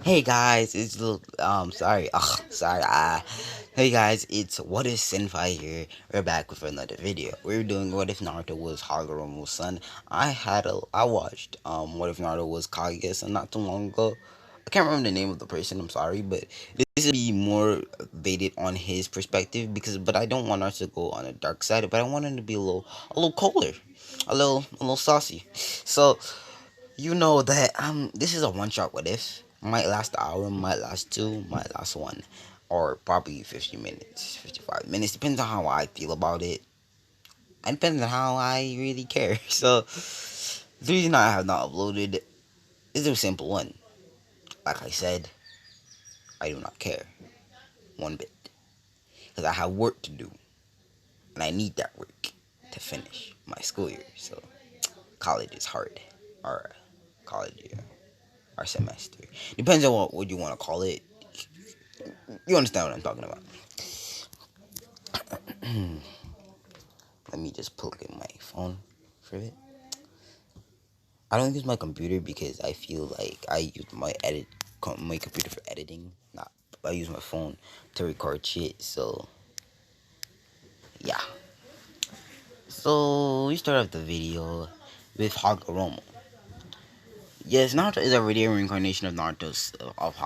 Hey guys, it's little sorry, sorry. Hey guys, it's What If Senpai here. We're back with another video. We're doing What If Naruto was Hagoromo's son. I watched What If Naruto was Kaguya's son not too long ago. I can't remember the name of the person. I'm sorry, but this will be more baited on his perspective but I don't want us to go on a dark side. But I want him to be a little colder, a little saucy. So you know that this is a one shot what if. Might last an hour, might last two, might last one. Or probably 50 minutes, 55 minutes. Depends on how I feel about it. And depends on how I really care. So the reason I have not uploaded is a simple one. Like I said, I do not care one bit. Because I have work to do. And I need that work to finish my school year. So college is hard. Or college year. Or semester. Depends on what you want to call it. You understand what I'm talking about. Let me just plug in my phone for it. I don't use my computer because I feel like I use my computer for editing. Not I use my phone to record shit. So yeah. So we start off the video with Hagoromo. Yes, Naruto is already a reincarnation of one of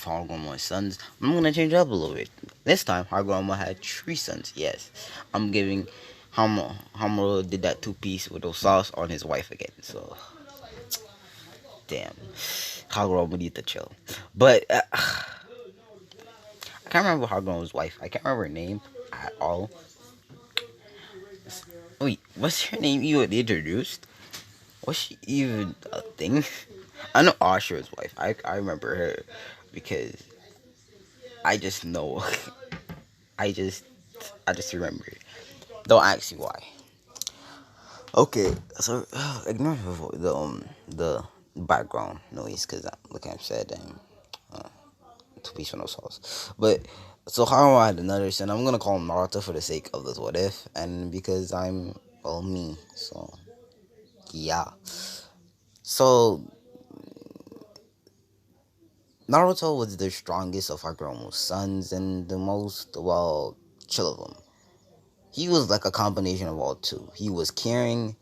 Hagoromo's sons. I'm gonna change it up a little bit. This time, Hagoromo had three sons. Yes, I'm giving Hamuro did that two piece with those sauce on his wife again. So damn, Hagoromo need to chill. But I can't remember Hagoromo's wife. I can't remember her name at all. Wait, what's her name even introduced? Was she even a thing? I know Ashura's wife. I remember her because I just know. I just I just remember. Don't ask me why. Okay, so ignore the background noise because like I said, uh, two piece with no sauce. But so how I had another son. I'm gonna call him Naruto for the sake of this what if, and because I'm me. So yeah. So Naruto was the strongest of Hagoromo's sons and the most chill of them. He was like a combination of all two. He was caring,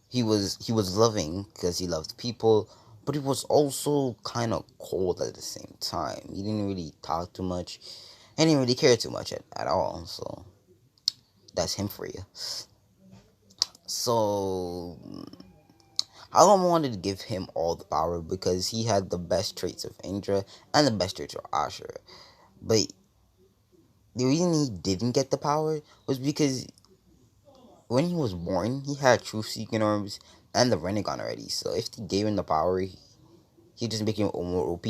he was loving because he loved people, but he was also kind of cold at the same time. He didn't really talk too much, and he didn't really care too much at all. So that's him for you. So I don't wanted to give him all the power because he had the best traits of Indra and the best traits of Ashura. But the reason he didn't get the power was because when he was born, he had truth seeking orbs and the Renegon already. So if they gave him the power, he just became more OP.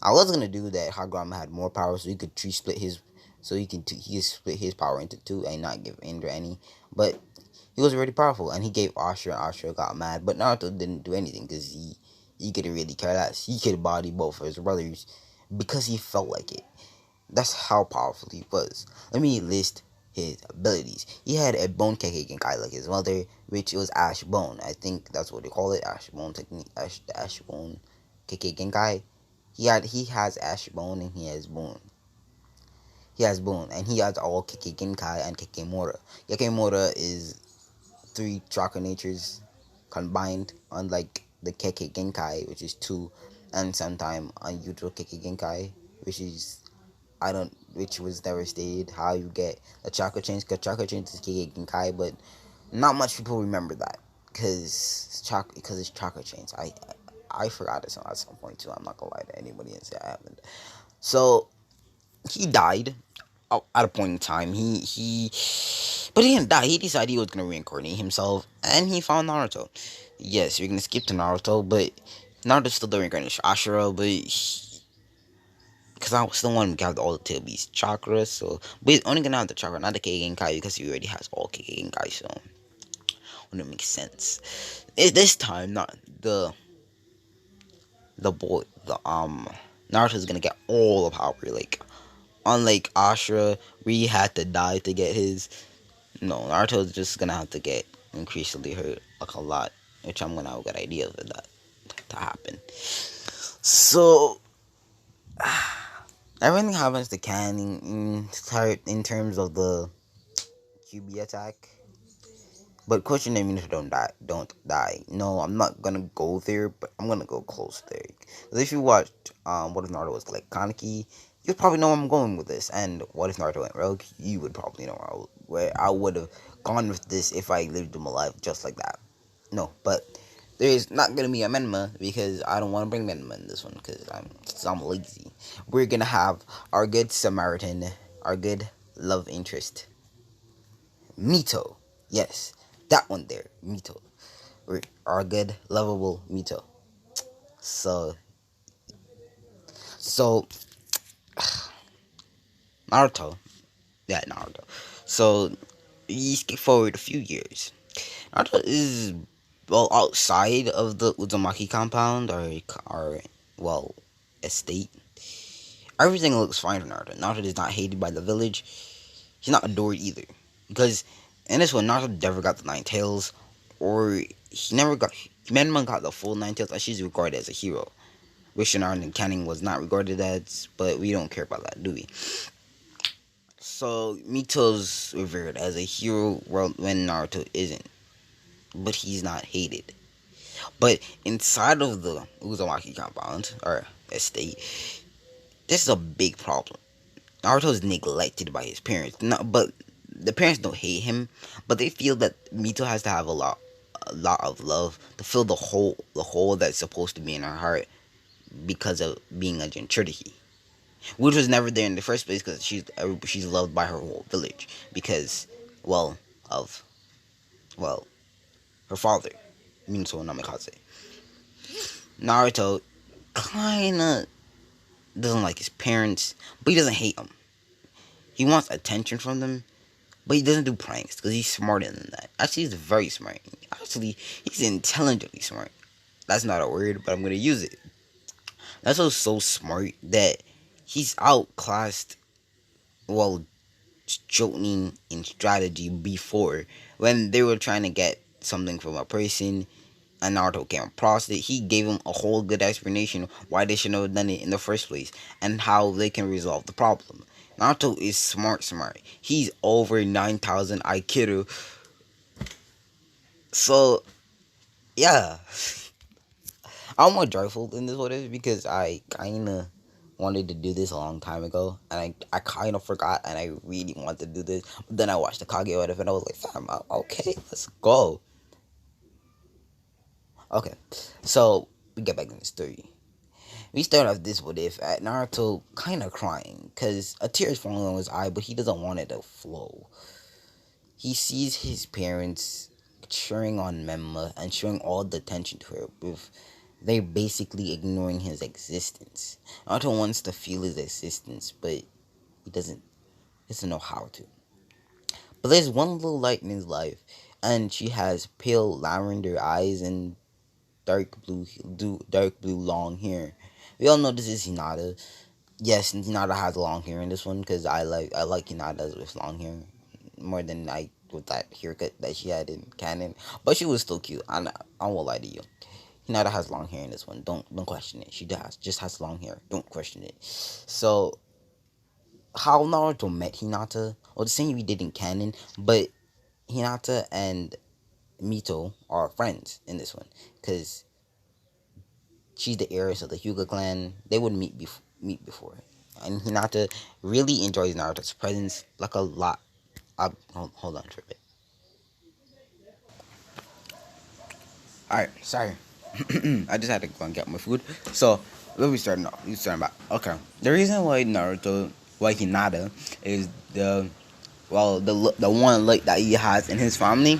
I was gonna do that. Hagoromo had more power, so he could tree split his, so he could split his power into two and not give Indra any. But he was really powerful, and he gave Ashura, and Ashura got mad. But Naruto didn't do anything because he couldn't really care less. He could body both of his brothers because he felt like it. That's how powerful he was. Let me list his abilities. He had a bone Kekkei Genkai like his mother, which was Ash Bone. I think that's what they call it, Ash Bone technique, Ash Bone Kekkei Genkai. He has Ash Bone and he has Bone. He has Bone and he has all Kekkei Genkai and Kekkei Mora. Kekkei Mora is three chakra natures combined, unlike the Kekkei Genkai, which is two, and sometimes unusual Kekkei Genkai, which is which was never stated how you get a chakra change. Because chakra change is Kekkei Genkai, but not much people remember that because it's chakra change. I forgot it at some point too. I'm not gonna lie to anybody and say I haven't. So he died at a point in time. But he didn't die. He decided he was gonna reincarnate himself, and he found Naruto. Yes, you're gonna skip to Naruto, but Naruto's still the reincarnation of Ashura, but because I still want him to have all the tail beast chakras, so but he's only gonna have the chakra, not the Kekkei Genkai, because he already has all Kekkei Genkai, so wouldn't make sense. This time, not the boy, the Naruto's gonna get all the power. Like unlike Ashura, we had to die to get his. No, Naruto's just gonna have to get increasingly hurt like a lot, which I'm gonna have a good idea for that to happen. So everything happens to Ken in terms of the QB attack. But question name means don't die. Don't die. No, I'm not gonna go there, but I'm gonna go close there. Because if you watched what if Naruto was like Kaneki, you probably know where I'm going with this. And what if Naruto went rogue? You would probably know where I would have gone with this if I lived him alive just like that. No, but there is not gonna be a Menma because I don't want to bring Menma in this one because I'm lazy. We're gonna have our good Samaritan, our good love interest, Mito. Yes, that one there, Mito. Our good, lovable Mito. So, so Naruto. Yeah, Naruto. So, you skip forward a few years. Naruto is well outside of the Uzumaki compound or well estate. Everything looks fine for Naruto. Naruto is not hated by the village. He's not adored either. Because in this one, Naruto never got the nine tails, or he never got. Menman got the full nine tails, and she's regarded as a hero. Which in our canon was not regarded as, but we don't care about that, do we? So Mito's revered as a hero when Naruto isn't, but he's not hated. But inside of the Uzumaki compound or estate, this is a big problem. Naruto is neglected by his parents. Not, but the parents don't hate him, but they feel that Mito has to have a lot of love to fill the hole that's supposed to be in her heart because of being a Jinchuriki, which was never there in the first place because she's loved by her whole village because, well, of well her father, Minato Namikaze. Naruto kinda doesn't like his parents, but he doesn't hate them. He wants attention from them, but he doesn't do pranks because he's smarter than that. Actually, he's very smart. Actually, he's intelligently smart. That's not a word, but I'm gonna use it. That's so smart that he's outclassed. Well, Jonin in strategy before when they were trying to get something from a person and Naruto came across it. He gave him a whole good explanation why they should have done it in the first place and how they can resolve the problem. Naruto is smart. He's over 9,000 Aikido. So yeah, I'm more joyful than this one is because I kinda wanted to do this a long time ago and I kind of forgot and I really wanted to do this. But then I watched the Kage whatever and I was like, fam, okay, let's go. Okay, so we get back to the story. We start off this what if at Naruto kind of crying because a tear is falling on his eye, but he doesn't want it to flow. He sees his parents cheering on Memma and showing all the attention to her with they're basically ignoring his existence. Naruto wants to feel his existence, but he doesn't know how to. But there's one little light in his life, and she has pale lavender eyes and dark blue long hair. We all know this is Hinata. Yes, Hinata has long hair in this one because I like Hinata with long hair more than I with that haircut that she had in canon. But she was still cute. I won't lie to you. Hinata has long hair in this one. Don't question it. She does. Just has long hair. Don't question it. So how Naruto met Hinata, or the same we did in canon, but Hinata and Mito are friends in this one because she's the heiress of the Hyuga clan. They would meet before, and Hinata really enjoys Naruto's presence like a lot. Hold on for a bit. All right, sorry. I just had to go and get my food. So where we starting off? We starting about okay. The reason why Hinata is the one like that he has in his family.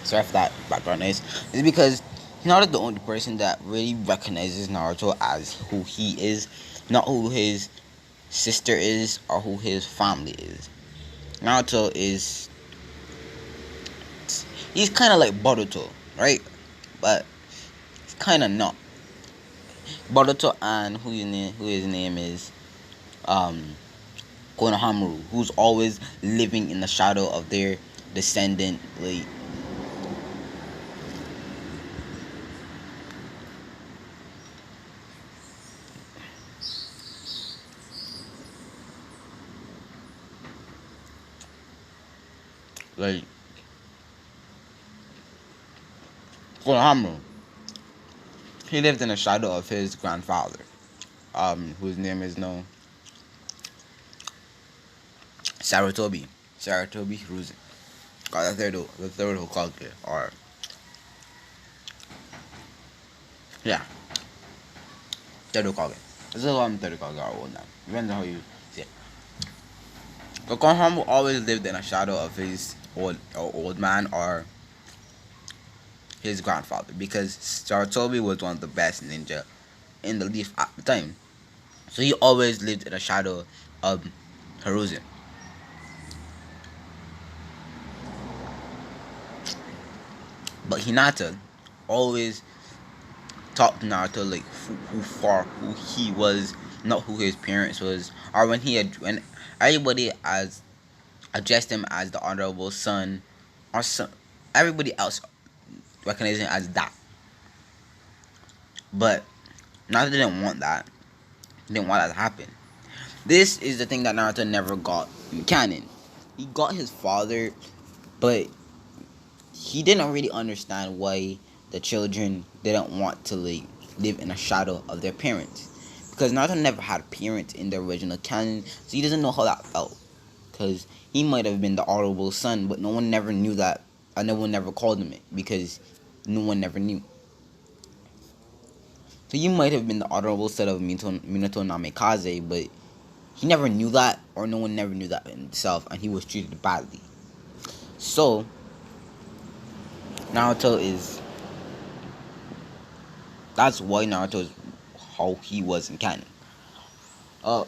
Sorry for that background noise. Is because Hinata is the only person that really recognizes Naruto as who he is, not who his sister is or who his family is. Naruto is he's kind of like Boruto, right? But it's kind of not. Boruto and who his name is um Konohamaru, who's always living in the shadow of their descendant. Like Like Konohamaru, he lived in the shadow of his grandfather, whose name is no Sarutobi. Sarutobi Hiruzen. Got the third Hokage, or yeah, third Hokage. This is one third Hokage or old now. Depends on how you see it. But Konohamaru always lived in a shadow of his old man or his grandfather because Sarutobi was one of the best ninja in the leaf at the time. So he always lived in the shadow of Hiruzen. But Hinata always taught Naruto like who he was, not who his parents was, or when everybody as addressed him as the honorable son, or son, everybody else recognized him as that. But Naruto didn't want that. He didn't want that to happen. This is the thing that Naruto never got in canon. He got his father, but he didn't really understand why the children didn't want to like live in a shadow of their parents. Because Naruto never had parents in the original canon, so he doesn't know how that felt. Because he might have been the honorable son, but no one never knew that, and no one never called him it because no one never knew. So he might have been the honorable son of Minato Namikaze, but he never knew that, or no one never knew that himself, and he was treated badly. So Naruto is that's why Naruto is how he was in canon. Uh,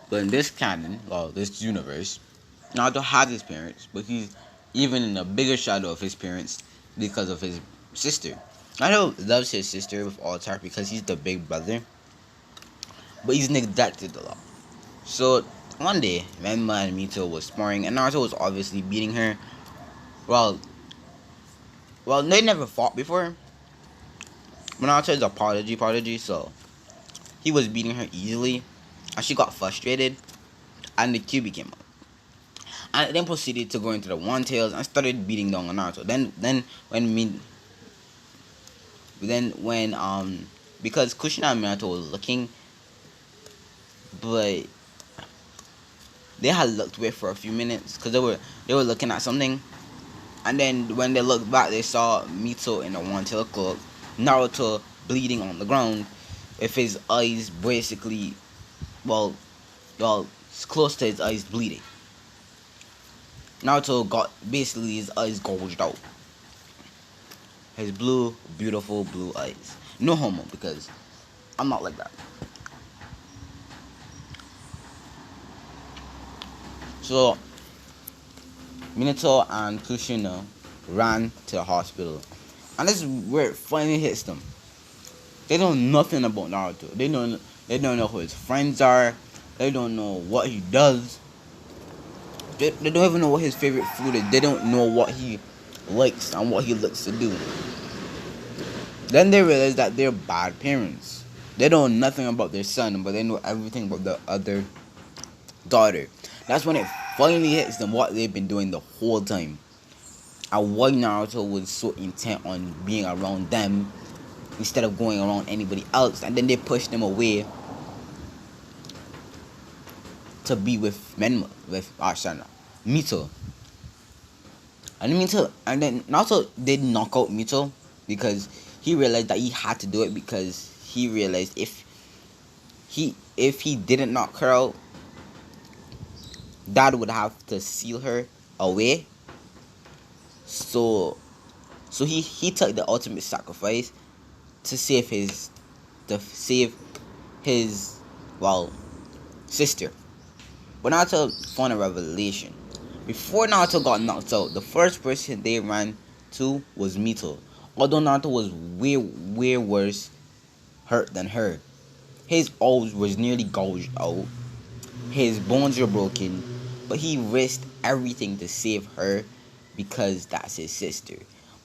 but in this canon, well, this universe, Naruto has his parents, but he's even in a bigger shadow of his parents because of his sister. Naruto loves his sister with all his heart because he's the big brother, but he's neglected a lot. So one day, Renma and Mito was sparring, and Naruto was obviously beating her. Well, they never fought before. But Naruto is a prodigy, so he was beating her easily, and she got frustrated, and the Kyuubi came out. And then proceeded to go into the One Tails and started beating down on Naruto. Then because Kushina and Minato was looking, but they had looked away for a few minutes because they were looking at something, and then when they looked back, they saw Mito in the One Tail cloak, Naruto bleeding on the ground, with his eyes basically, well, close to his eyes bleeding. Naruto got basically his eyes gouged out. His beautiful blue eyes. No homo, because I'm not like that. So, Minato and Kushina ran to the hospital. And this is where it finally hits them. They know nothing about Naruto. They don't know who his friends are. They don't know what he does. They don't even know what his favorite food is. They don't know what he likes and what he likes to do. Then they realize that they're bad parents. They don't know nothing about their son, but they know everything about the other daughter. That's when it finally hits them what they've been doing the whole time. And why Naruto was so intent on being around them instead of going around anybody else. And then they pushed them away to be with Mito. And then Naruto did knock out Mito because he realized that he had to do it, because he realized if he didn't knock her out, Dad would have to seal her away. So he took the ultimate sacrifice to save his sister. But Naruto found a revelation. Before Naruto got knocked out, the first person they ran to was Mito. Although Naruto was way worse hurt than her. His eyes was nearly gouged out. His bones were broken. but he risked everything to save her because that's his sister.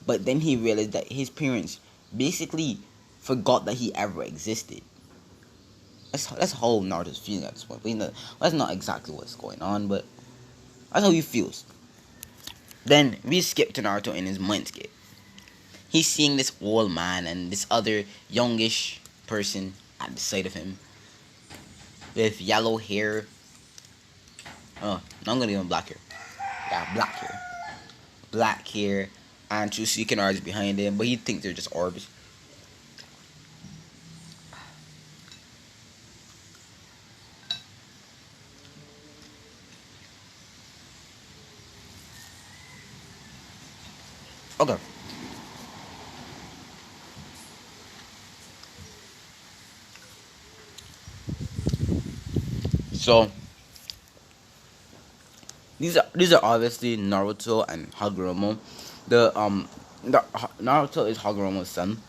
But then he realized that his parents basically forgot that he ever existed. That's how Naruto's feeling at this point. But you know, that's not exactly what's going on, but that's how he feels. Then we skip to Naruto in his mindscape. He's seeing this old man and this other youngish person at the side of him with yellow hair. Oh, no, I'm gonna give him black hair. Yeah, black hair. Black hair and two seeking orbs behind him, but he thinks they're just orbs. Okay. So these are obviously Naruto and Hagoromo. Naruto is Hagoromo's son,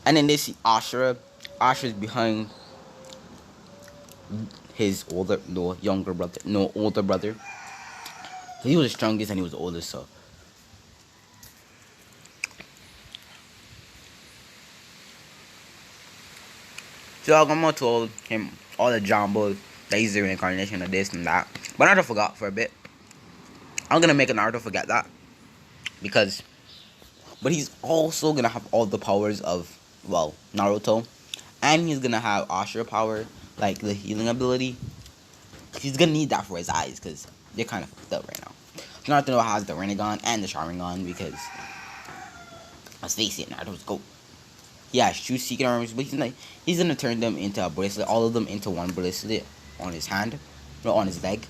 and then they see Ashura. Ashura's behind his older, no younger brother, no older brother. He was the strongest and he was the oldest. So Hagoromo told him all the jumble that he's the reincarnation of this and that. But Naruto forgot for a bit. I'm gonna make Naruto forget that because, but he's also gonna have all the powers of Naruto, and he's gonna have Ashura power, like the healing ability. He's gonna need that for his eyes because they're kind of fucked up right now. Naruto has the Rinnegan and the Sharingan because, let's face it, Naruto's GOAT. He has true seeking arms, but he's gonna turn them into a bracelet, all of them into one bracelet on his hand, or on his leg.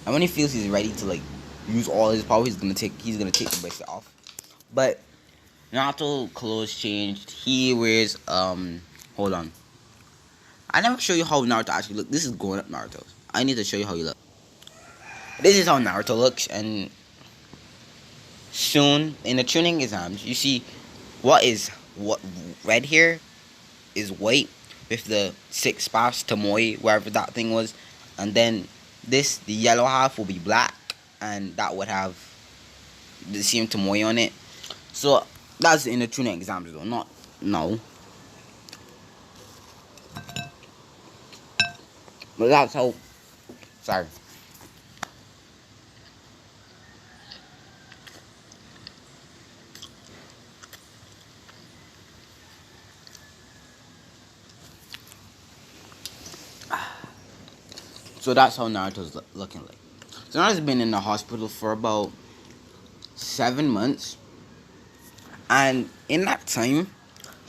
And when he feels he's ready to use all his power, he's gonna take the bracelet off. But Naruto clothes changed. He wears hold on. I never show you how Naruto actually looks. This is growing up Naruto. I need to show you how he looks. This is how Naruto looks, and soon in the tuning exams, you see what red here is white with the six spots Tomoe, wherever that thing was, and then the yellow half will be black, and that would have the same Tomoe on it. So that's in the tuning exams though, not no. But that's how. Sorry. So that's how Naruto's looking like. So Naruto's been in the hospital for about 7 months, and in that time,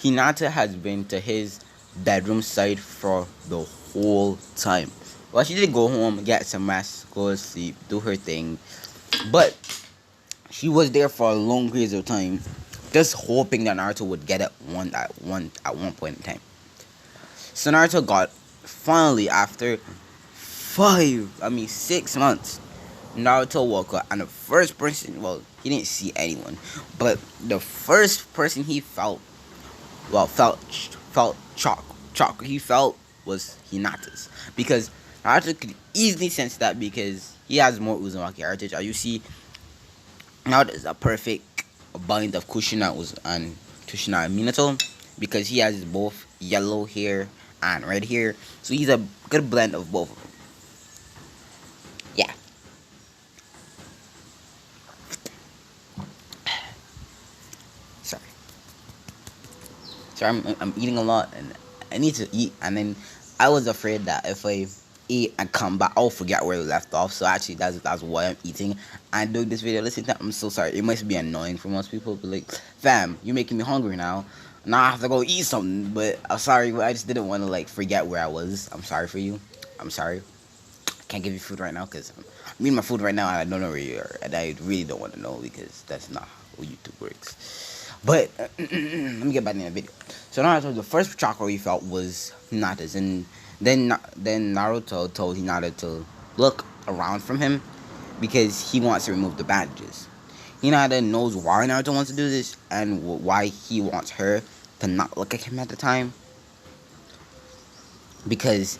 Hinata has been to his bedroom side for the whole time. Well, she did go home, get some rest, go to sleep, do her thing, but she was there for a long period of time, just hoping that Naruto would get it at one point in time. So Naruto got finally after 6 months. Naruto woke up, and the first person, he didn't see anyone, but the first person he felt shock he felt was Hinata's, because Naruto could easily sense that because he has more Uzumaki heritage. As you see, Naruto is a perfect bind of Kushina and Minato, because he has both yellow hair and red hair, so he's a good blend of both of them. Yeah. Sorry. So I'm eating a lot, and I need to eat, and then I was afraid that if I eat and come back, I'll forget where we left off. So actually, that's why I'm eating and doing this video. Listen, I'm so sorry. It must be annoying for most people, but fam, you're making me hungry now. Now I have to go eat something. But I'm sorry, but I just didn't want to forget where I was. I'm sorry for you. I'm sorry. I can't give you food right now because I'm eating my food right now and I don't know where you are, and I really don't want to know because that's not how YouTube works. But let me get back in the video. So Naruto, the first chakra he felt was Hinata's, and then Naruto told Hinata to look around from him because he wants to remove the bandages. Hinata knows why Naruto wants to do this and why he wants her to not look at him at the time, because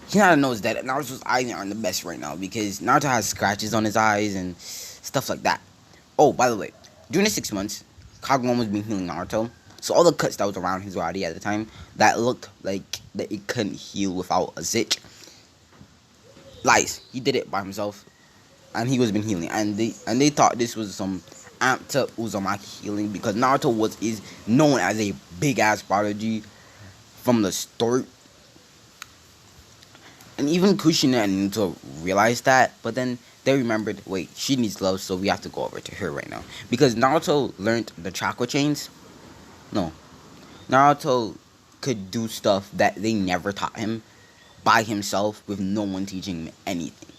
Hinata knows that Naruto's eyes aren't the best right now because Naruto has scratches on his eyes and stuff like that. Oh, by the way, during the 6 months, Kagomon was being healing Naruto. So all the cuts that was around his body at the time that looked like that it couldn't heal without a zitch. Lies. He did it by himself, and he was been healing. And they thought this was some amped up Uzumaki healing because Naruto is known as a big ass prodigy from the start. And even Kushina and Naruto realized that, but then they remembered, wait, she needs love, so we have to go over to her right now. Because Naruto learned the chakra chains. No. Naruto could do stuff that they never taught him by himself with no one teaching him anything.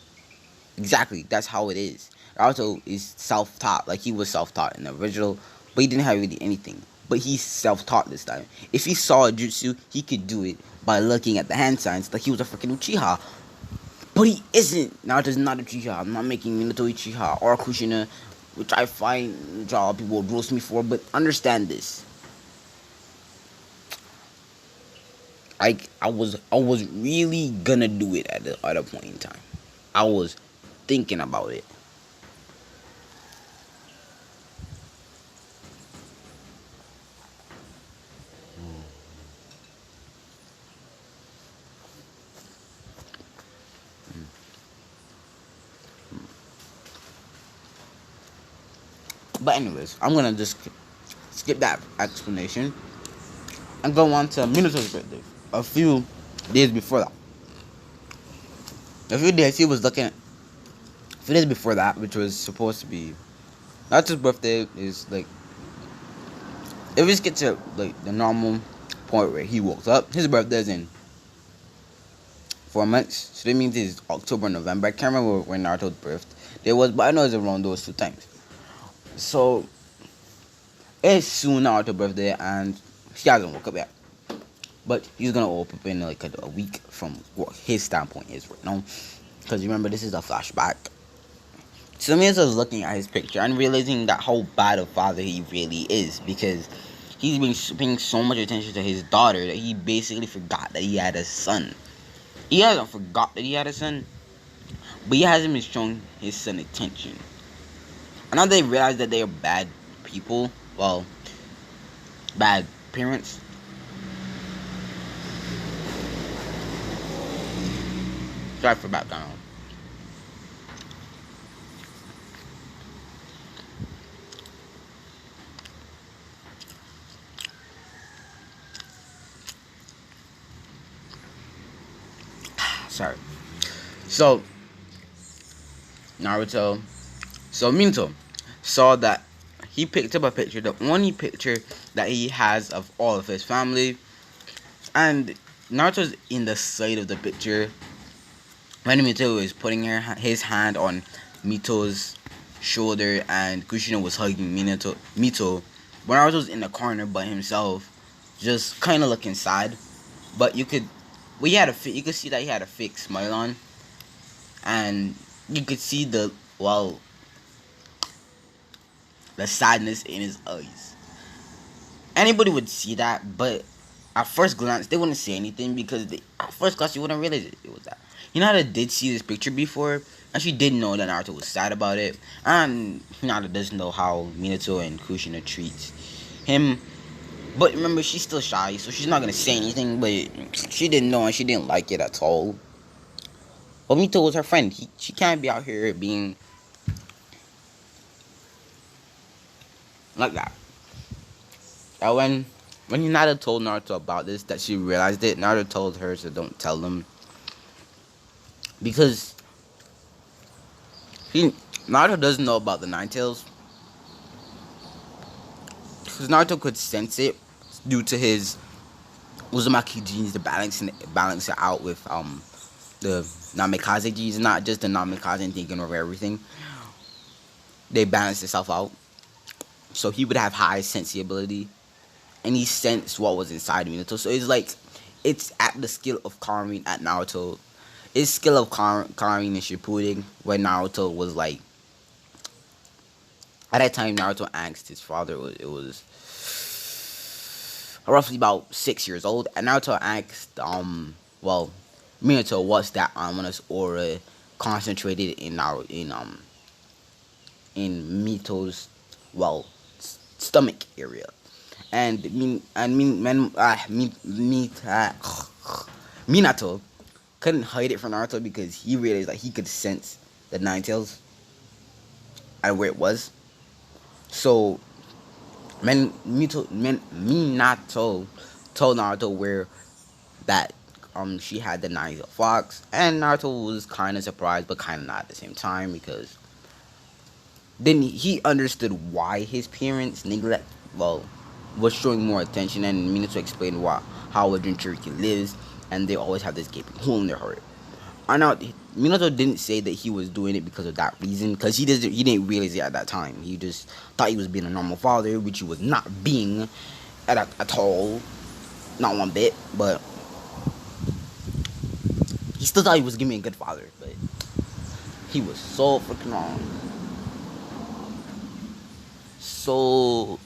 Exactly, that's how it is. Naruto is self-taught, like he was self-taught in the original, but he didn't have really anything. But he's self-taught this time. If he saw a jutsu, he could do it by looking at the hand signs like he was a freaking Uchiha. But he isn't. Naruto's not a Uchiha. I'm not making Minato Uchiha or Kushina, which I find job people would roast me for, but understand this. I was really gonna do it at the other point in time. I was thinking about it. But anyways, I'm gonna just skip that explanation and go on to Minato's birthday. A few days before that. A few days he was looking at a few days before that, which was supposed to be Natu's birthday is like if we just get to like the normal point where he woke up, his birthday is in 4 months. So that means it's October, November. I can't remember when Naruto's birthday was, but I know it's around those two times. So it's soon Naruto's birthday and he hasn't woke up yet. But he's gonna wake up in like a week from what his standpoint is right now. Because remember, this is a flashback. So me was looking at his picture and realizing that how bad a father he really is because he's been paying so much attention to his daughter that he basically forgot that he had a son. He hasn't forgot that he had a son, but he hasn't been showing his son attention. And now they realize that they are bad people, well, bad parents. Sorry for background. Sorry. So Naruto, so Minato saw that he picked up a picture, the only picture that he has of all of his family, and Naruto's in the side of the picture when Minato is putting his hand on Mito's shoulder and Kushina was hugging Mito, but Naruto's in the corner by himself, just kind of looking sad, but you could you could see that he had a fake smile on, and you could see the sadness in his eyes. Anybody would see that, but at first glance they wouldn't say anything because at first glance you wouldn't realize it was that. Hinata did see this picture before, and she did know that Naruto was sad about it, and Hinata does know how Minato and Kushina treats him. But remember, she's still shy, so she's not gonna say anything. But she didn't know and she didn't like it at all. But Mito was her friend. She can't be out here being like that. And when Hinata told Naruto about this, that she realized it, Naruto told her to don't tell them because Naruto doesn't know about the Nine Tails. Because Naruto could sense it due to his Uzumaki genes to balance it out with the Namikaze genes, not just the Namikaze thinking over everything. They balance itself out. So he would have high sensibility, and he sensed what was inside Minato. So it's like it's at the skill of Karin at Naruto. His skill of Karin and Shippuden when Naruto was like at that time Naruto asked his father it was roughly about 6 years old, and Naruto asked well Minato was that ominous aura concentrated in Mito's well stomach area, and mean and mean men Minato couldn't hide it from Naruto because he realized that he could sense the Nine Tails and where it was. So Minato told Naruto where that she had the Nine Tailed Fox, and Naruto was kind of surprised, but kind of not at the same time because then he understood why his parents neglect well was showing more attention, and Minato explained why how a Jinchuriki lives, and they always have this gaping hole in their heart. I know Minato didn't say that he was doing it because of that reason, because he didn't realize it at that time. He just thought he was being a normal father, which he was not being at all, not one bit. But he still thought he was giving me a good father, but he was so freaking wrong. So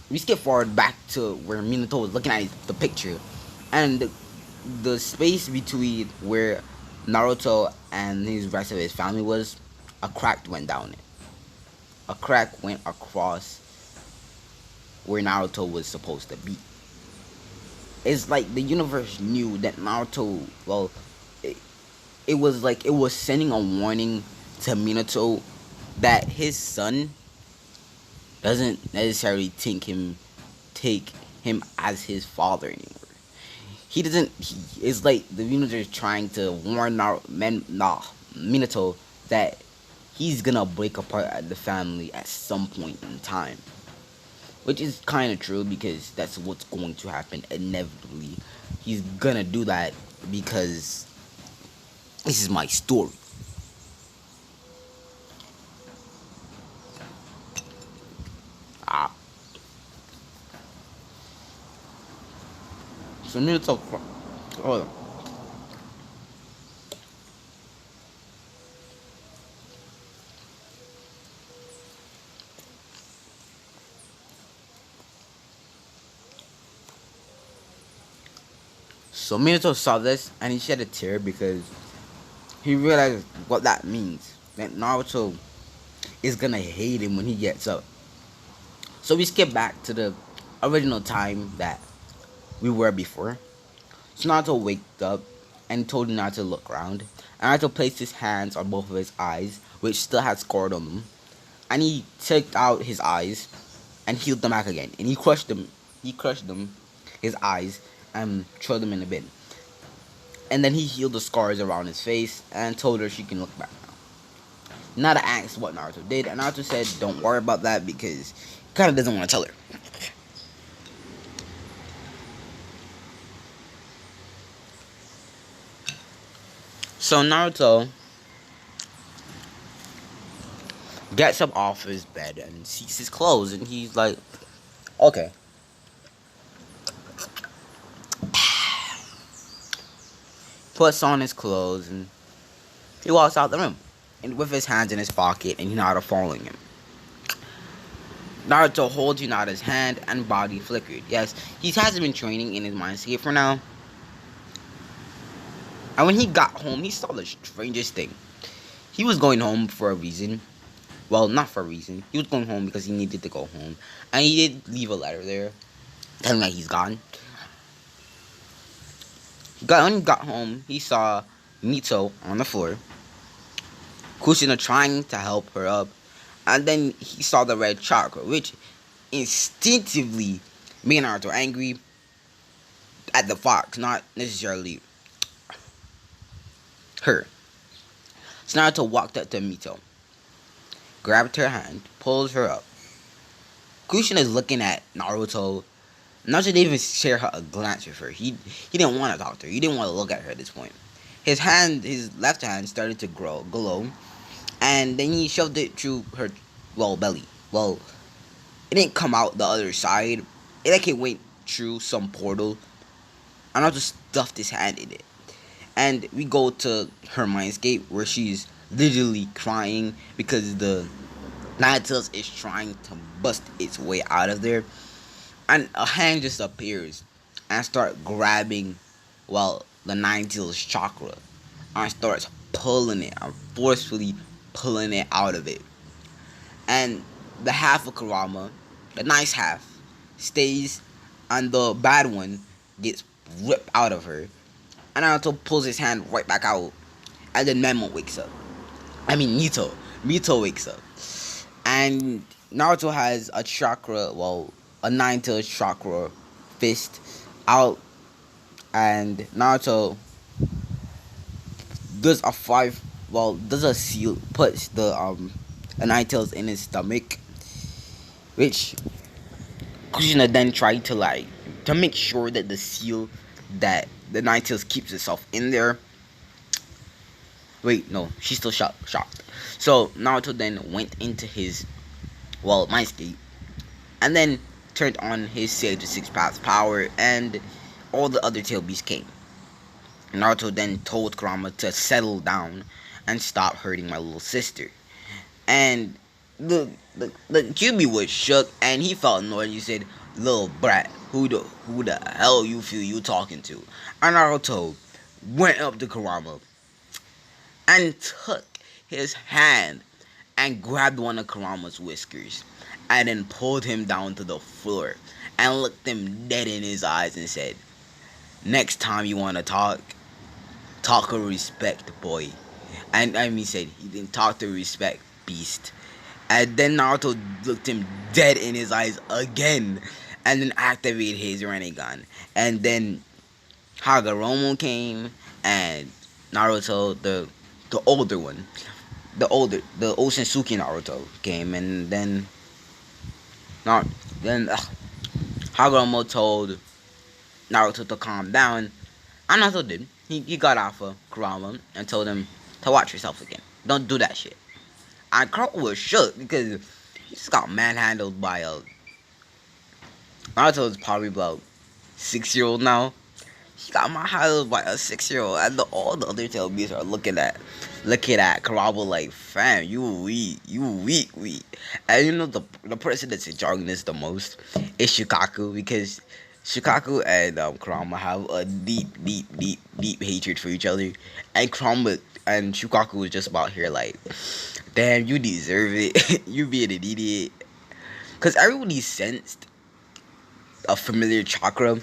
we skip forward back to where Minato was looking at the picture, and the space between where Naruto and his rest of his family was, a crack went down it. A crack went across where Naruto was supposed to be. It's like the universe knew that Naruto, well, it, it was like it was sending a warning to Minato that his son doesn't necessarily take him as his father anymore. He doesn't. It's like the universe is trying to warn Minato that he's gonna break apart the family at some point in time, which is kind of true because that's what's going to happen inevitably. He's gonna do that because this is my story. Ah, so Minato. Hold on. So Minato saw this and he shed a tear because he realized what that means. That Naruto is gonna hate him when he gets up. So we skip back to the original time that we were before. So Naruto waked up and told Naruto to look around. And Naruto placed his hands on both of his eyes, which still had scarred on them. And he took out his eyes and healed them back again. And he crushed them, his eyes, and threw them in the bin. And then he healed the scars around his face and told her she can look back now. Nada asked what Naruto did, and Naruto said don't worry about that because he kind of doesn't want to tell her. So Naruto gets up off his bed and sees his clothes, and he's like, okay. Puts on his clothes and he walks out the room, and with his hands in his pocket and Hinata following him. Naruto holds Hinata's hand and body flickered. Yes, he hasn't been training in his mindscape for now. And when he got home, he saw the strangest thing. He was going home for a reason. Well, not for a reason. He was going home because he needed to go home. And he did leave a letter there telling that he's gone. When he got home, he saw Mito on the floor, Kushina trying to help her up, and then he saw the red chakra, which instinctively made Naruto angry at the fox, not necessarily her. So Naruto walked up to Mito, grabbed her hand, pulls her up. Kushina is looking at Naruto. Naruto didn't even share a glance with her. He didn't want to talk to her. He didn't want to look at her at this point. His left hand started to glow, and then he shoved it through her, belly. Well, it didn't come out the other side. It went through some portal, and I just stuffed his hand in it. And we go to her mindscape where she's literally crying because the Ninetales is trying to bust its way out of there. And a hand just appears and start grabbing, the nine tails chakra and starts pulling it, forcefully pulling it out of it. And the half of Kurama, the nice half, stays, and the bad one gets ripped out of her. And Naruto pulls his hand right back out, and then Memo wakes up. I mean Mito. Mito wakes up, and Naruto has a chakra, well, a nine-tailed chakra fist out, and Naruto does a five, well, does a seal, puts the a nine tails in his stomach, which Kushina then tried to to make sure that the seal, that the nine tails keeps itself in there. Wait, no, she's still shocked. So Naruto then went into his, well, mind state, and then turned on his Sage of Six Paths power, and all the other tail beasts came. Naruto then told Kurama to settle down and stop hurting my little sister. And the QB was shook, and he felt annoyed. He said, "Little brat, who the hell you feel you talking to?" And Naruto went up to Kurama and took his hand and grabbed one of Kurama's whiskers and then pulled him down to the floor and looked him dead in his eyes and said, "Next time you want to talk with respect, boy." And he said, "He didn't talk to respect, beast." And then Naruto looked him dead in his eyes again and then activated his Rinnegan. And then Hagoromo came, and Naruto, the older one, the Osensuki Naruto came, and then Hagoromo told Naruto to calm down, and Naruto did. He got off of Kurama and told him to watch yourself again. Don't do that shit. And Kurama was shook because he just got manhandled by a, Naruto is probably about 6-year-old now. He got manhandled by a 6-year-old, and all the other tail beasts are looking at Kurama like, "Fam, you weak. And you know the person that's enjoying this the most is Shukaku, because Shukaku and Kurama have a deep hatred for each other, and Kurama and Shukaku was just about here like, "Damn, you deserve it. You being an idiot." Cause everybody sensed a familiar chakra,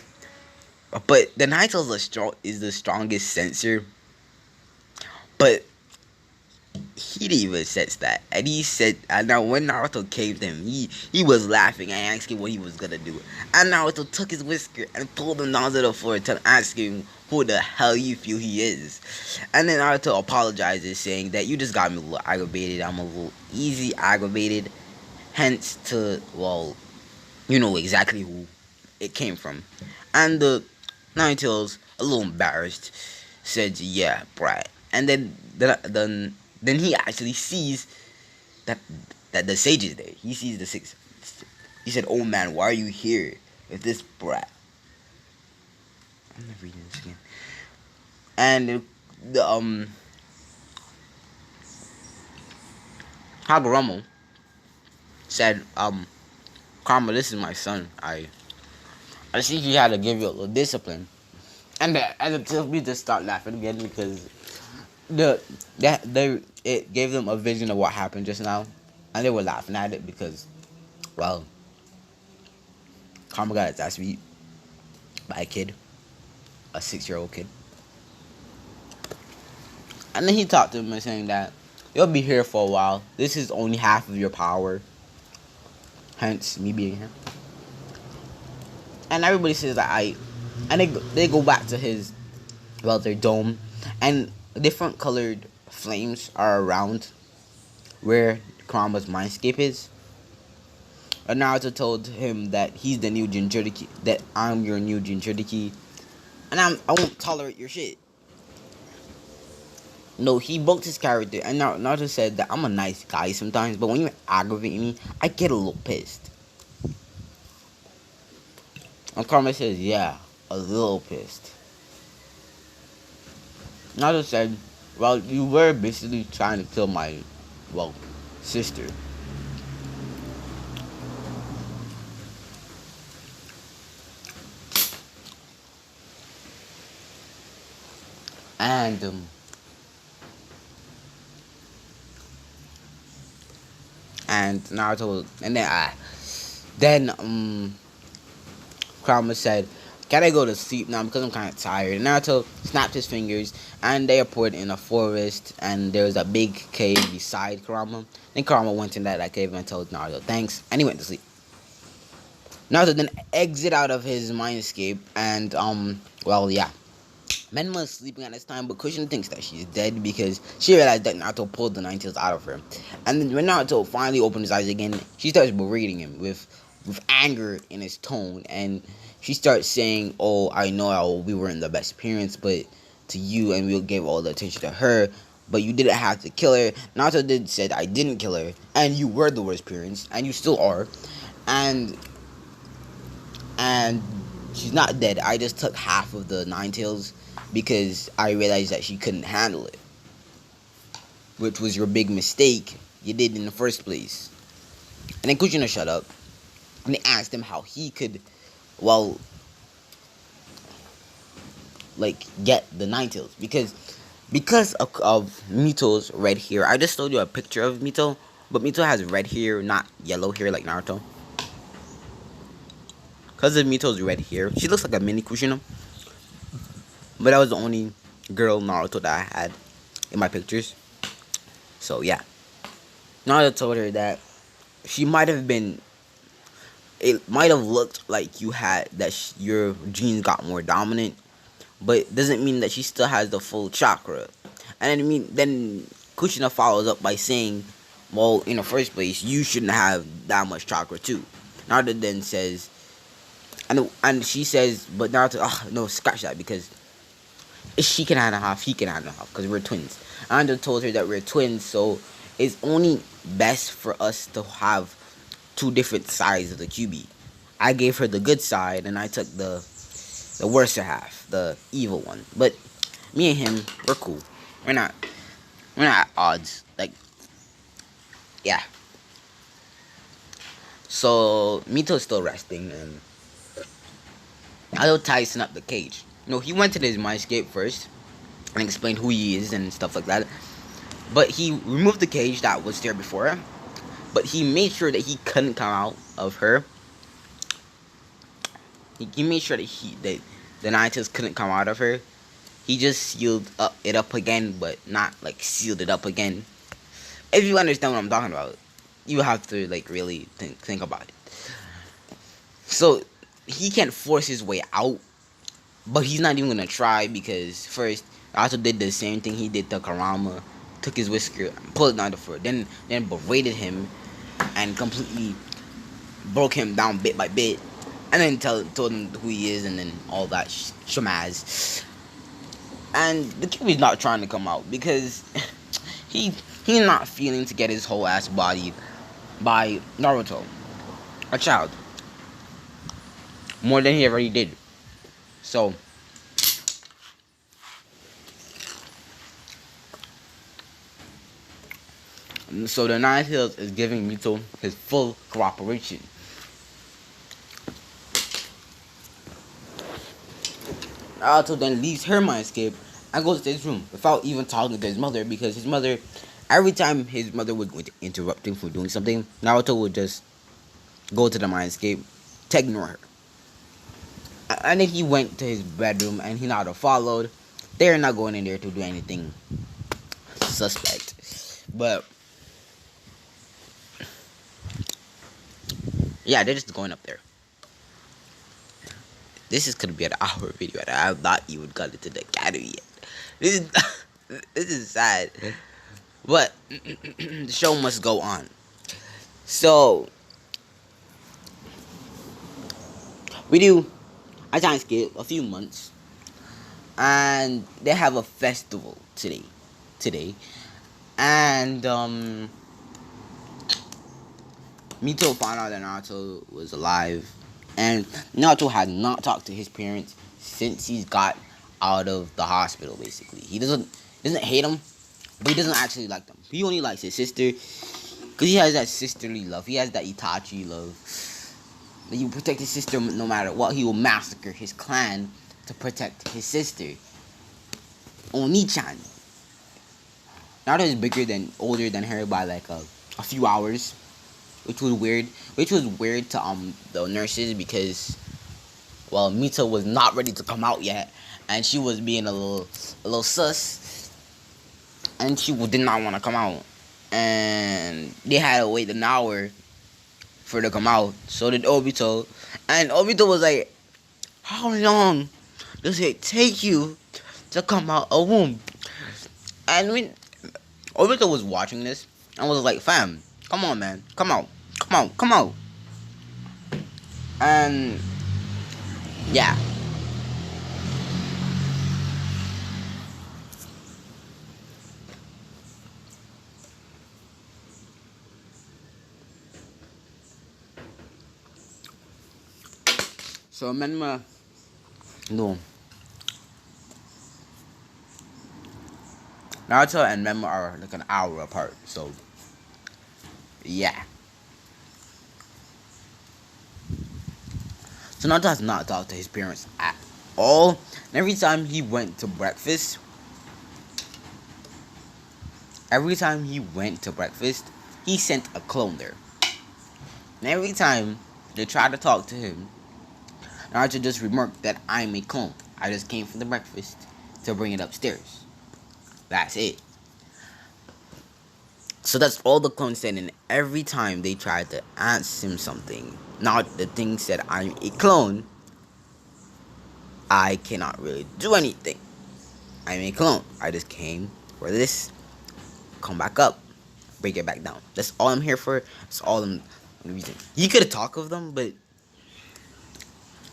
but the Naito is the strongest sensor. But he didn't even sense that, and he said, and now when Naruto came to him, he was laughing and asking what he was gonna do. And Naruto took his whisker and pulled him down to the floor to ask him who the hell you feel he is. And then Naruto apologizes, saying that you just got me a little aggravated. I'm a little easy aggravated, hence to, well, you know exactly who it came from. And the Nine Tails, a little embarrassed, said, "Yeah, brat." And then he actually sees that the sage is there. He sees the six. He said, "Oh man, why are you here with this brat?" I'm not reading this again. And the Hagoromo said, "Karma, this is my son. I see he had to give you a little discipline." And the Tilby just start laughing again because it gave them a vision of what happened just now, and they were laughing at it because, well, Karma got his ass beat by a kid, a 6-year-old kid. And then he talked to him and saying that you'll be here for a while. This is only half of your power. Hence me being here. And everybody says that and they go back to their dome, and different colored flames are around where Kurama's mindscape is. And Naruto told him that he's the new Jinchuriki, that I'm your new Jinchuriki, and I won't tolerate your shit. No, he bulked his character, and Naruto said that I'm a nice guy sometimes, but when you aggravate me, I get a little pissed. And Karma says, "Yeah, a little pissed." Naruto said, "Well, you were basically trying to kill my, well, sister." and Naruto, and then Kurama said, "Can I go to sleep now because I'm kind of tired?" And Naruto snapped his fingers, and they appeared in a forest, and there was a big cave beside Kurama. Then Kurama went in that cave and told Naruto thanks, and he went to sleep. Naruto then exit out of his mindscape, and well, yeah. Menma is sleeping at this time, but Kushina thinks that she's dead because she realized that Naruto pulled the Nine Tails out of her. And then when Naruto finally opened his eyes again, she starts berating him with anger in his tone, and she starts saying, "Oh, I know we weren't the best parents, but to you, and we'll give all the attention to her, but you didn't have to kill her." Naruto did said, "I didn't kill her, and you were the worst parents, and you still are, and and she's not dead. I just took half of the Nine Tails because I realized that she couldn't handle it, which was your big mistake you did in the first place." And then Kushina shut up, and they asked him how he could, well, like, get the Nine Tails because of Mito's red hair. I just showed you a picture of Mito, but Mito has red hair, not yellow hair like Naruto. Because of Mito's red hair, she looks like a mini Kushina. But that was the only girl Naruto that I had in my pictures. So yeah, Naruto told her that she might have been. It might have looked like you had that your genes got more dominant, but it doesn't mean that she still has the full chakra. And then Kushina follows up by saying, "Well, in the first place, you shouldn't have that much chakra too." Naruto then says, and she says, but Naruto, oh, no, scratch that because she can handle half, he can handle half because we're twins. Naruto told her that we're twins, so it's only best for us to have two different sides of the QB. I gave her the good side, and I took the worst half, the evil one. But me and him, we're cool. We're not at odds. Like, yeah. So Mito's still resting, and I'll tighten up the cage. He went to his mindscape first and explained who he is and stuff like that. But he removed the cage that was there before. But he made sure that he couldn't come out of her. He made sure that the Nine Tails couldn't come out of her. He just sealed it up again, but not like sealed it up again. If you understand what I'm talking about, you have to like really think about it. So he can't force his way out, but he's not even gonna try because first Naruto did the same thing he did to Kurama, took his whisker, pulled it down the floor, then berated him and completely broke him down bit by bit, and then told him who he is, and then all that shamaz. And the kid is not trying to come out because he's not feeling to get his whole ass bodied by Naruto, a child, more than he already did. So the Nine Tails is giving Mito his full cooperation. Naruto then leaves her mindscape and goes to his room without even talking to his mother because his mother, every time his mother would interrupt him from doing something, Naruto would just go to the mindscape to ignore her. And then he went to his bedroom and Hinata followed. They're not going in there to do anything suspect. But yeah, they're just going up there. This is gonna be an hour video, and I'm not even got into the academy yet. This is this is sad, but the show must go on. So we do a time skip, a few months, and they have a festival today, and Mito found out that Naruto was alive, and Naruto had not talked to his parents since he's got out of the hospital. Basically, he doesn't hate them, but he doesn't actually like them. He only likes his sister because he has that sisterly love. He has that Itachi love. That you protect his sister no matter what. He will massacre his clan to protect his sister. Oni-chan. Naruto is older than her by like a few hours, which was weird. Which was weird to the nurses because well, Mita was not ready to come out yet, and she was being a little sus, and she did not want to come out, and they had to wait an hour for her to come out. So did Obito, and Obito was like, "How long does it take you to come out a womb?" And when Obito was watching this, and was like, "Fam, come on, man, come out, come out, come out," and yeah. So Menma, no, Naruto and Menma are like an hour apart. So yeah. So Naruto has not talked to his parents at all. And every time he went to breakfast, he sent a clone there. And every time they tried to talk to him, Naruto just remarked that I'm a clone. I just came from the breakfast to bring it upstairs. That's it. So that's all the clone said, and every time they tried to ask him something, not the thing said I'm a clone, I cannot really do anything. I'm a clone. I just came for this, come back up, break it back down. That's all I'm here for. That's all I'm reason. He could have talked of them, but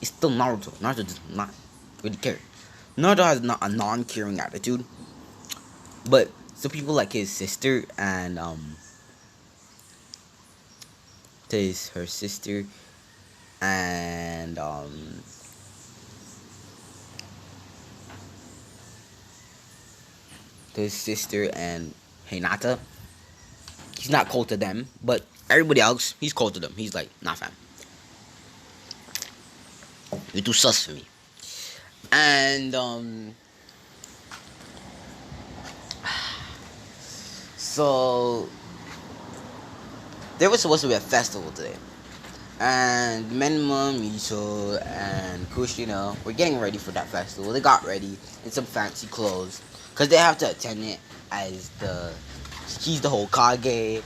it's still Naruto. Naruto does not really care. Naruto has not a non-caring attitude, but some people like his sister and her sister and his sister and Hinata. He's not cold to them, but everybody else, he's cold to them. He's like, nah, fam. You're too sus for me. And so there was supposed to be a festival today. And Menma, Micho, and Kushina were getting ready for that festival. They got ready in some fancy clothes because they have to attend it as he's the Hokage,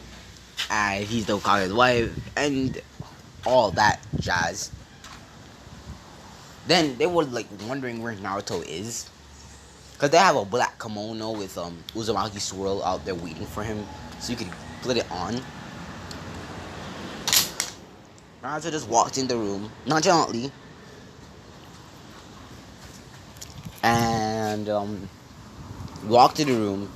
and he's the Hokage's wife, and all that jazz. Then they were like wondering where Naruto is, because they have a black kimono with Uzumaki swirl out there waiting for him, so you could put it on. Naruto just walked in the room nonchalantly and walked to the room,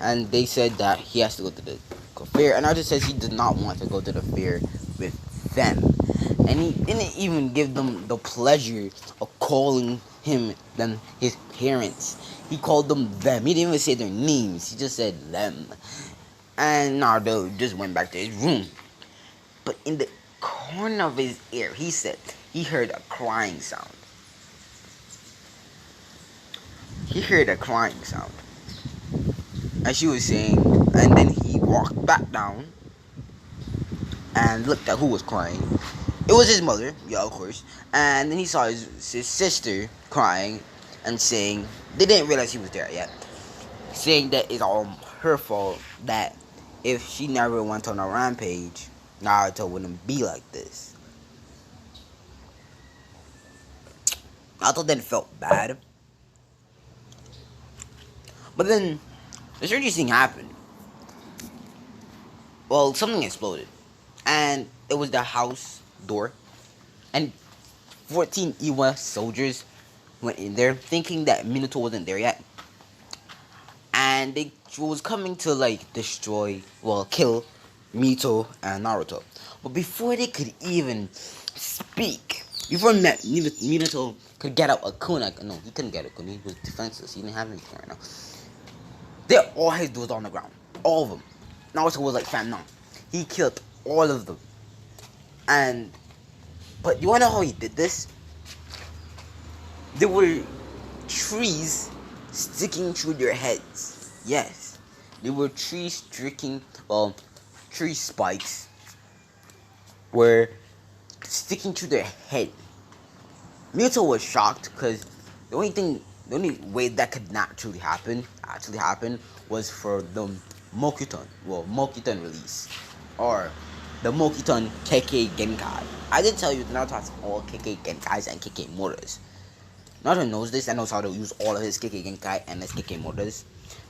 and they said that he has to go to the fair. And Naruto says he did not want to go to the fair with them, and he didn't even give them the pleasure of calling them his parents. He called them them. He didn't even say their names. He just said them. And Naruto just went back to his room. But in the corner of his ear, he said he heard a crying sound. He heard a crying sound. As she was saying, and then he walked back down and looked at who was crying. It was his mother, yeah, of course. And then he saw his sister crying and saying, they didn't realize he was there yet, saying that it's all her fault, that if she never went on a rampage, Naruto wouldn't be like this. Naruto then felt bad. But then, the strangest thing happened. Well, something exploded. And it was the house door. And 14 Iwa soldiers went in there thinking that Minato wasn't there yet. And they was coming to like kill Mito and Naruto. But before they could even speak, before Minato could get out a kunai, no, he couldn't get a kunai, he was defenseless, he didn't have anything right now. All his dudes on the ground. All of them. Naruto was like, fam, no. He killed all of them. But you wanna know how he did this? There were trees sticking through their heads. Yes, there were three striking, three spikes were sticking through their head. Mewtwo was shocked because the only way that could actually happen, was for the Mokiton release, or the Mokiton KK Genkai. I did tell you that Naruto has all KK Genkais and KK Moras. Naruto knows this and knows how to use all of his KK Genkai and his KK Moras.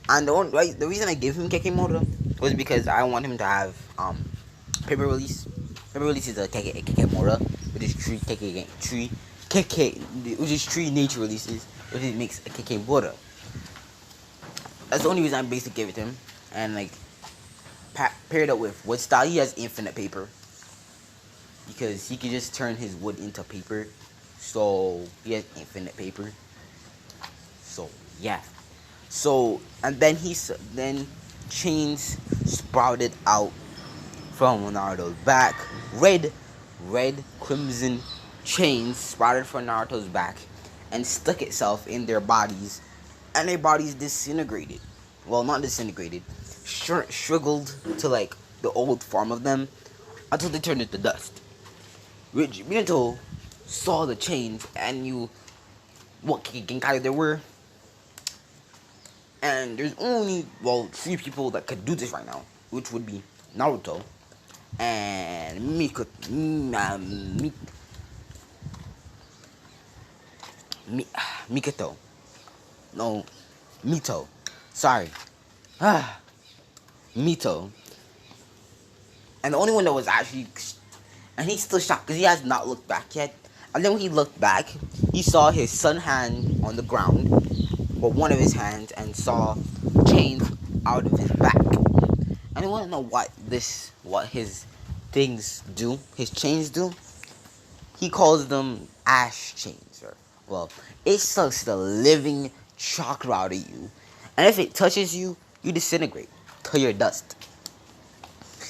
And the reason I gave him KK Mora was because I want him to have paper release. Paper release is a KK Mora, which is three KK, which is three nature releases, which makes a KK Mora. That's the only reason I basically gave it to him, and like paired up with wood style. He has infinite paper because he can just turn his wood into paper, so he has infinite paper. So yeah. So and then then chains sprouted out from Naruto's back. Red crimson chains sprouted from Naruto's back and stuck itself in their bodies, and their bodies disintegrated. Well, not disintegrated, shriveled to like the old form of them until they turned into dust. Which Minato saw the chains and knew what Genkai there were. And there's only, three people that could do this right now, which would be Naruto and Mikoto. No, Mito. Sorry. Mito. And the only one that was actually, and he's still shocked because he has not looked back yet. And then when he looked back, he saw his sun hand on the ground, or one of his hands, and saw chains out of his back. And you want to know what his things do? His chains do? He calls them ash chains. It sucks the living chakra out of you, and if it touches you, you disintegrate to your dust.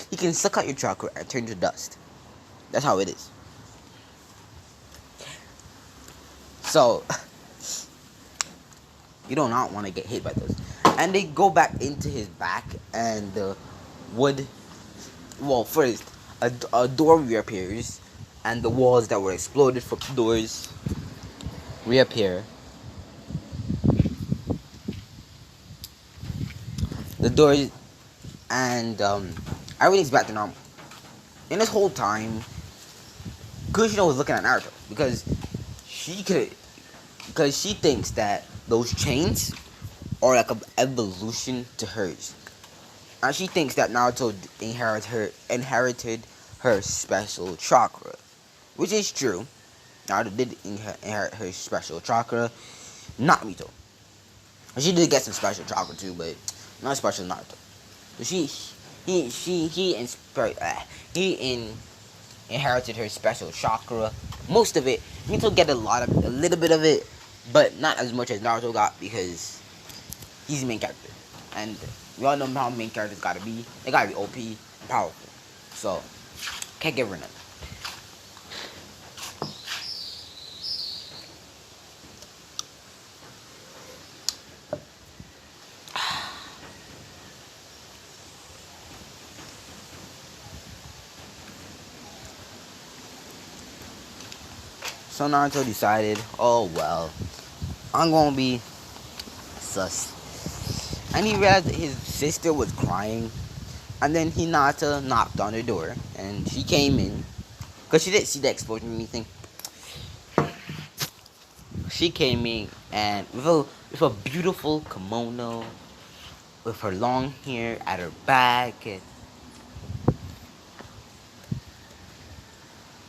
He can suck out your chakra and turn to dust. That's how it is. So you do not want to get hit by those. And they go back into his back, and the wood. First a door reappears, and the walls that were exploded from doors reappear. The doors and everything's back to normal. In this whole time, Kushina was looking at Naruto because she thinks that those chains are like an evolution to hers. And she thinks that Naruto inherited her special chakra, which is true. Naruto did inherit her special chakra, not Mito. She did get some special chakra too, but not special Naruto. But he inherited her special chakra. Most of it. Mito get a little bit of it, but not as much as Naruto got because he's the main character, and we all know how main characters gotta be. They gotta be OP and powerful. So can't give her none. So Naruto decided, oh well, I'm gonna be sus. And he realized that his sister was crying. And then Hinata knocked on her door, and she came in. Because she didn't see the explosion or anything. She came in, and with a beautiful kimono, with her long hair at her back,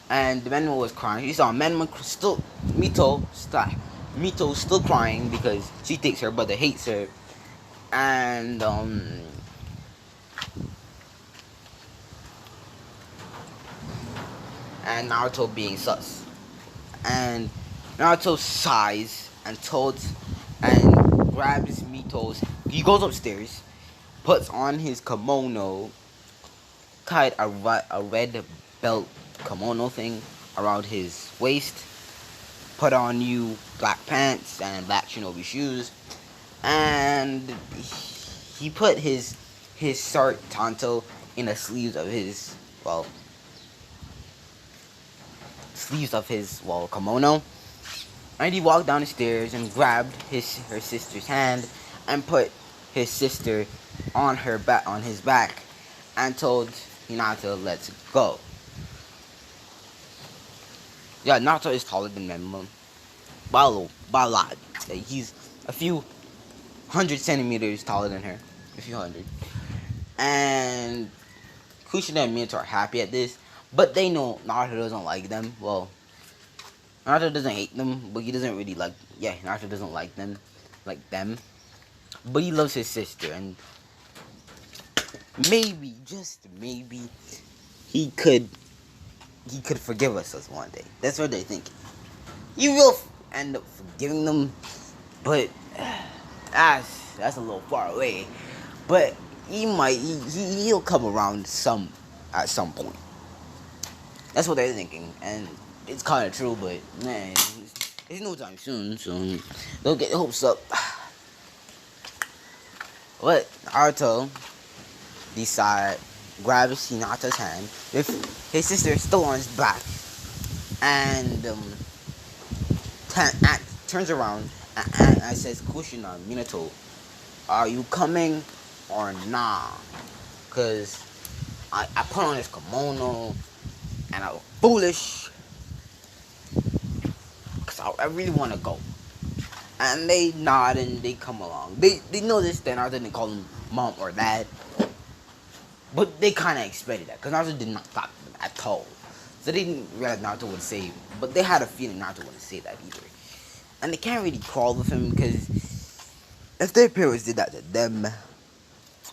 and the Menma was crying. You saw Menma still, Mito still crying because she thinks her brother hates her, and Naruto being sus, and Naruto sighs and grabs Mito's. He goes upstairs, puts on his kimono, tied a red belt kimono thing around his waist, put on new black pants and black shinobi shoes, and he put his short tanto in the sleeves of his kimono, and he walked down the stairs and grabbed her sister's hand and put his sister on his back and told Hinata, let's go. Yeah, Naruto is taller than Memon by a lot. He's a few 100 centimeters taller than her, a few hundred. And Kushina and Minato are happy at this, but they know Naruto doesn't like them. Well, Naruto doesn't hate them, but he doesn't really Naruto doesn't like them, but he loves his sister, and maybe, just maybe, he could forgive us one day. That's what they think. He will end up forgiving them, but that's a little far away. But he'll come around at some point. That's what they're thinking, and it's kind of true. But man, it's no time soon, so don't get your hopes up. But Naruto grabs Hinata's hand with his sister still on his back, and turns around and says, Kushina, Minato, are you coming or nah? Cause I put on this kimono and I look foolish, cause I really want to go. And they nod and they come along. They know this, then I didn't call them mom or dad, but they kind of expected that, cause Naruto did not talk to them at all. So they didn't realize Naruto would say, but they had a feeling Naruto wouldn't say that either. And they can't really call with him, because if their parents did that to them,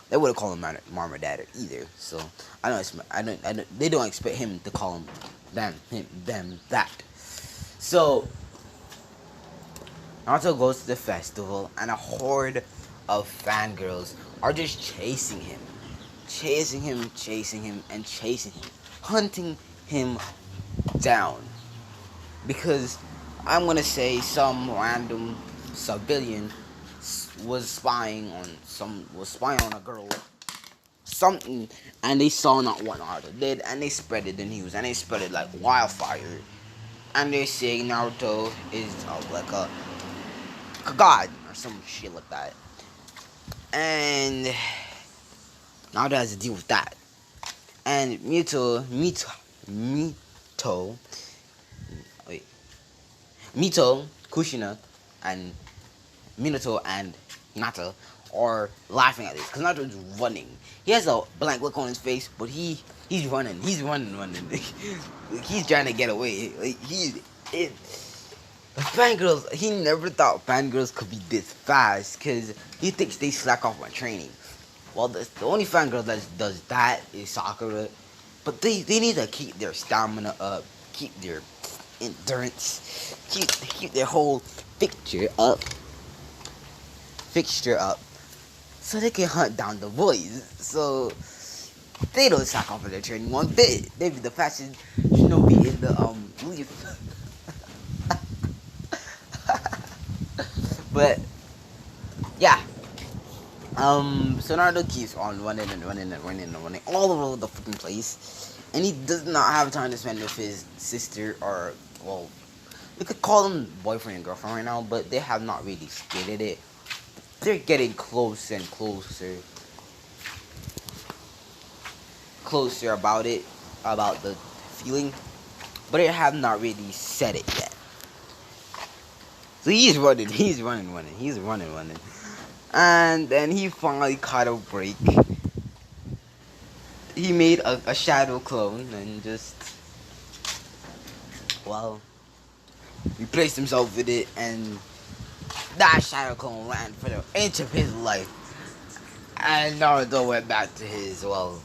they wouldn't call him mom or dad either. So they don't expect him to call them that. So Naruto goes to the festival, and a horde of fangirls are just chasing him, hunting him down. Because I'm gonna say some random civilian was spying on a girl, something, and they saw not what Naruto did, and they spread it in the news, and they spread it like wildfire, and they say Naruto is like a god or some shit like that, and Naruto has to deal with that, and Mito, Kushina, and Minato and Hinata are laughing at this, because Naruto's running. He has a blank look on his face, but he's running. He's he's trying to get away. The fangirls, he never thought fangirls could be this fast, because he thinks they slack off on training. Well, the only fangirl that does that is Sakura, but they need to keep their stamina up, keep their endurance, keep their whole fixture up, so they can hunt down the boys. So they don't sack off of their training one bit. They be the fastest shinobi in the leaf. But yeah. So Naruto keeps on running all over the freaking place, and he does not have time to spend with his sister, or, well, we could call them boyfriend and girlfriend right now, but they have not really stated it. They're getting closer and closer about the feeling, but they have not really said it yet. So he's running, and then he finally caught a break. He made a shadow clone and just, well, replaced himself with it, and that shadow clone ran for the inch of his life. And Naruto went back to his, well,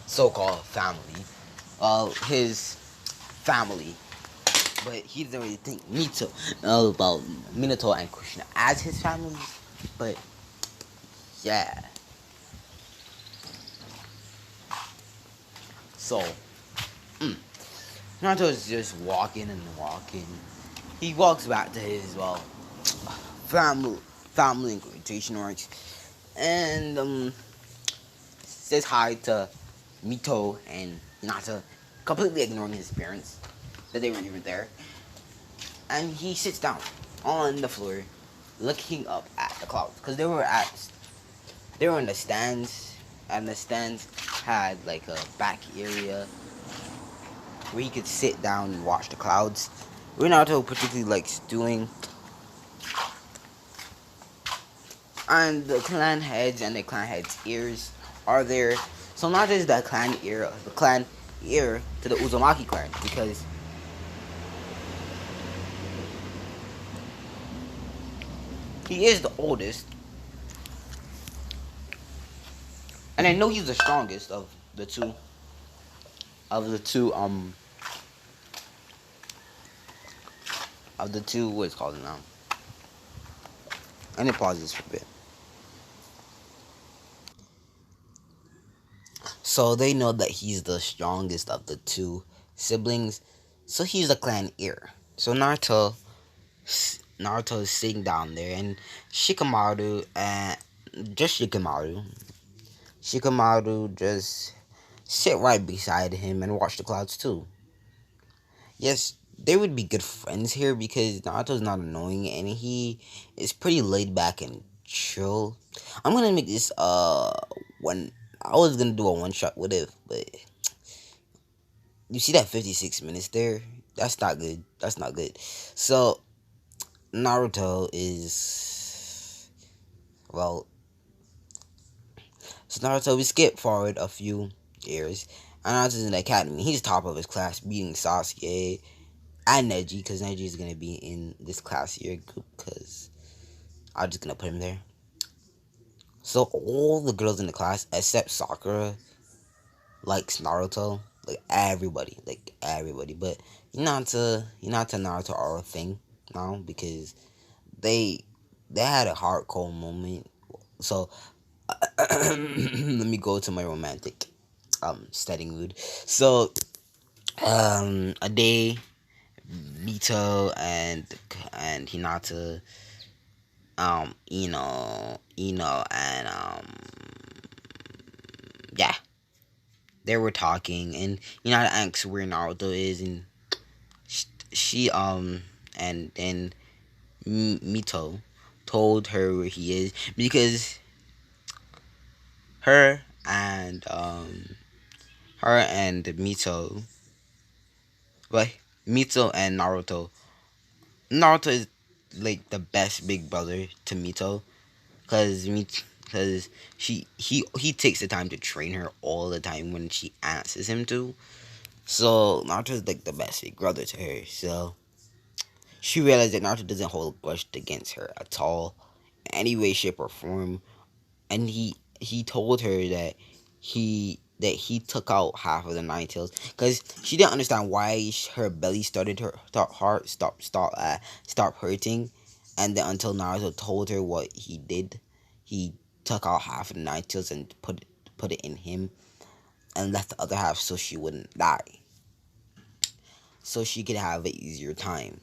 so-called family. His family. But he doesn't really think about Minato and Kushina as his family. But, yeah. So, Naruto is just walking. He walks back to his, well, family and graduation arcs, and says hi to Mito and Hinata, completely ignoring his parents that they weren't even there. And he sits down on the floor, looking up at the clouds because they were in the stands, and the stands had like a back area where he could sit down and watch the clouds. Renato particularly likes doing, and the clan heads and the clan heads' ears are there. So not just the clan ear to the Uzumaki clan, because he is the oldest, and I know he's the strongest the two of the two of the two, what's it called now. And it pauses for a bit. So they know that he's the strongest of the two siblings. So he's the clan heir. So Naruto is sitting down there, and Shikamaru and just Shikamaru just sit right beside him and watch the clouds too. Yes, they would be good friends here because Naruto's not annoying and he is pretty laid back and chill. I'm gonna make this one. I was gonna do a one shot with it, but you see that 56 minutes there? That's not good. That's not good. So Naruto is, well. So Naruto, we skip forward a few years, and Naruto's in the academy. He's top of his class, beating Sasuke and Neji, because Neji is gonna be in this class year group, because I'm just gonna put him there. So all the girls in the class except Sakura likes Naruto, like everybody. But Hinata and Naruto are a thing now because they they had a hardcore moment. So let me go to my romantic setting mood. So a day, Mito and Hinata, and yeah, they were talking, and Hinata asks where Naruto is, and she and then Mito told her where he is because her and Mito, but Mito and Naruto is like the best big brother to Mito, because he takes the time to train her all the time when she asks him to. So Naruto is like the best big brother to her. So she realized that Naruto doesn't hold a grudge against her at all, in any way, shape, or form. And he told her that he took out half of the nine tails because she didn't understand why her belly started her heart stop hurting, and then until Naruto told her what he did, he took out half of the nine tails and put it in him, and left the other half so she wouldn't die, so she could have an easier time.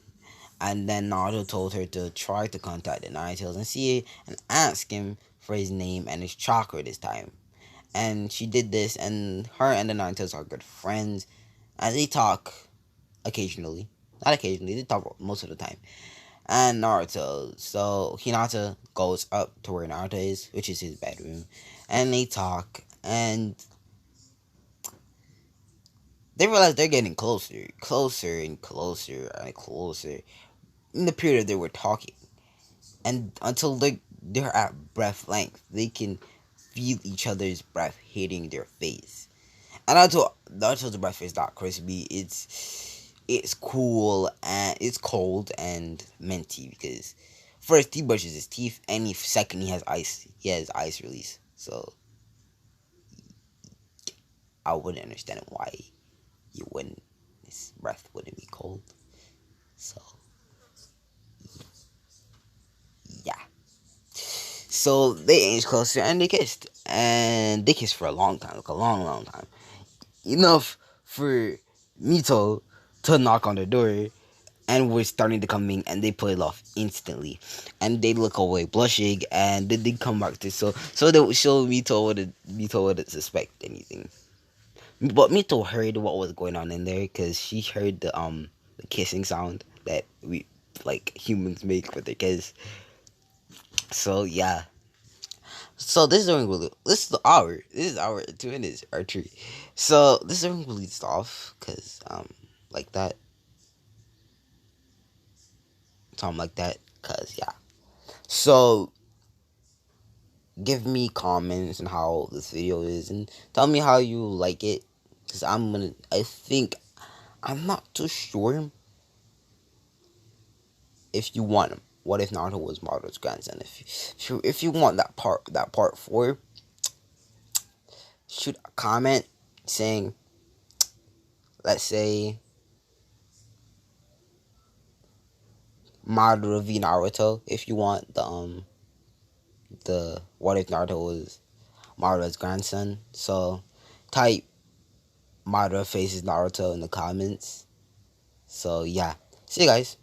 And then Naruto told her to try to contact the Nine Tails and see and ask him for his name and his chakra this time. And she did this, and her and the Nine Tails are good friends, and they talk occasionally. Not occasionally, they talk most of the time. And Naruto, so Hinata goes up to where Naruto is, which is his bedroom, and they talk, and they realize they're getting closer and closer and closer in the period they were talking, and until they're at breath length, they can feel each other's breath hitting their face. And Naruto's breath is not crispy. It's cool and it's cold and minty because first he brushes his teeth, and second he has ice. He has ice release. So I wouldn't understand why his breath wouldn't be cold. So yeah. So they inched closer and they kissed. And they kissed for a long time, like a long, long time. Enough for Mito to knock on the door and we're starting to come in, and they pull it off instantly, and they look away blushing, and then they come back to so they show Mito wouldn't suspect anything, but Mito heard what was going on in there because she heard the kissing sound that we like humans make with their kiss. So yeah, so this is during this is the hour. This is our 2 minutes archery. So this is during released off because like that, something like that. Cause yeah. So give me comments on how this video is and tell me how you like it. Cause I think I'm not too sure if you want him. What if Naruto was Maruto's grandson? If you want that part 4, shoot a comment saying, let's say, Maruto v Naruto. If you want the what if Naruto was Maruto's grandson. So type Madara faces Naruto in the comments. So yeah. See you guys.